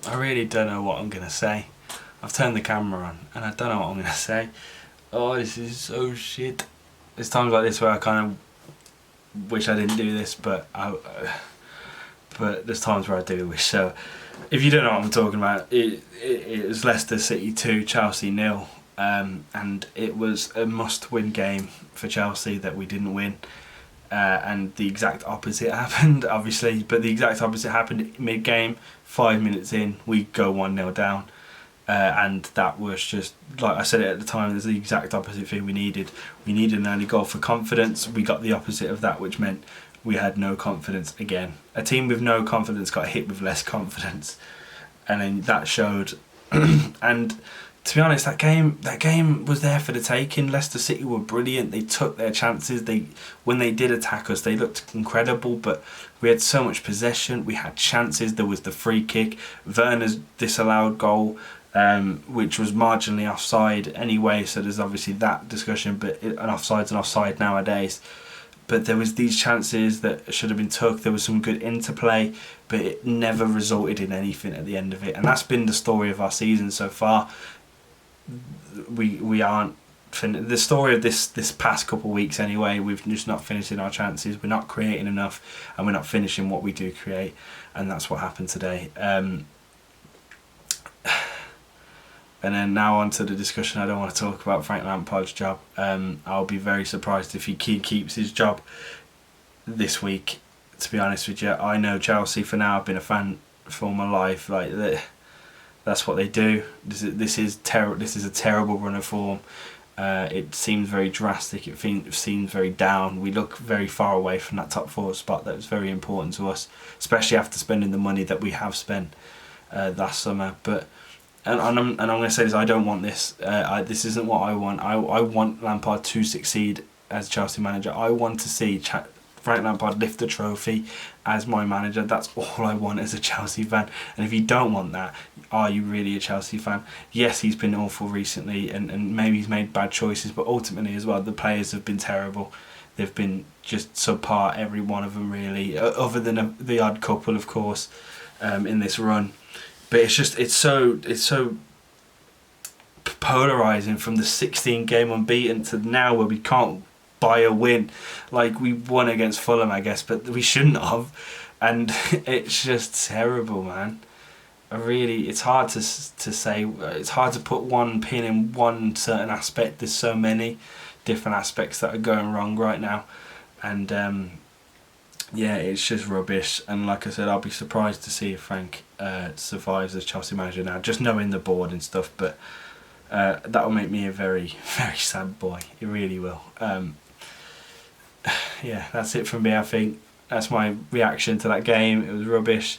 I really don't know what I'm going to say. I've turned the camera on and I don't know what I'm going to say. Oh, this is so shit. There's times like this where I kind of wish I didn't do this, but there's times where I do wish. So if you don't know what I'm talking about, it was Leicester City 2, Chelsea 0. And it was a must-win game for Chelsea that we didn't win. And the exact opposite happened, obviously. But the exact opposite happened mid-game. 5 minutes in, we go 1-0 down. And that was just, like I said it at the time, there's the exact opposite thing we needed. We needed an early goal for confidence. We got the opposite of that, which meant we had no confidence again. A team with no confidence got hit with less confidence. And then that showed. And to be honest, that game was there for the taking. Leicester City were brilliant. They took their chances. When they did attack us, they looked incredible. But we had so much possession. We had chances. There was the free kick, Werner's disallowed goal, which was marginally offside anyway. So there's obviously that discussion. But an offside's an offside nowadays. But there was these chances that should have been took. There was some good interplay, but it never resulted in anything at the end of it. And that's been the story of our season so far. We aren't the story of this past couple of weeks anyway. We've just not finishing our chances. We're not creating enough, and we're not finishing what we do create, and that's what happened today. And then now on to the discussion. I don't want to talk about Frank Lampard's job. I'll be very surprised if he keeps his job this week, to be honest with you. I know Chelsea for now. I've been a fan for all my life. Like that's what they do. This is a terrible run of form. It seems very drastic. It seems very down. We look very far away from that top 4 spot that was very important to us, especially after spending the money that we have spent last summer. But and I'm going to say this: I don't want this. This isn't what I want. I want Lampard to succeed as Chelsea manager. I want to see Frank Lampard lift the trophy as my manager. That's all I want as a Chelsea fan. And if you don't want that, are you really a Chelsea fan? Yes, he's been awful recently, and maybe he's made bad choices, but ultimately as well, the players have been terrible. They've been just subpar, every one of them really, other than the odd couple, of course, in this run. But it's so polarising from the 16 game unbeaten to now where we can't buy a win. Like, we won against Fulham, I guess, but we shouldn't have. And it's just terrible, man. It's hard to say. It's hard to put one pin in one certain aspect. There's so many different aspects that are going wrong right now. And yeah, it's just rubbish. And like I said, I'll be surprised to see if Frank survives as Chelsea manager now, just knowing the board and stuff. But that will make me a very, very sad boy. It really will. Yeah, that's it from me, I think. That's my reaction to that game. It was rubbish.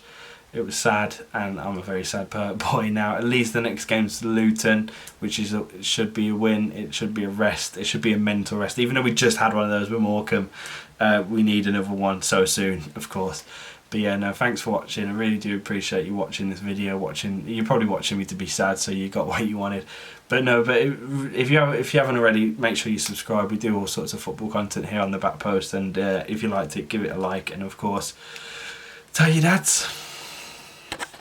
It was sad, and I'm a very sad boy now. At least the next game's Luton, which it should be a win. It should be a rest. It should be a mental rest. Even though we just had one of those with Morecambe, we need another one so soon, of course. But yeah, no, thanks for watching. I really do appreciate you watching this video. You're probably watching me to be sad, so you got what you wanted. But no, if you haven't already, make sure you subscribe. We do all sorts of football content here on the back post, and if you liked it, give it a like, and of course, tell your dads.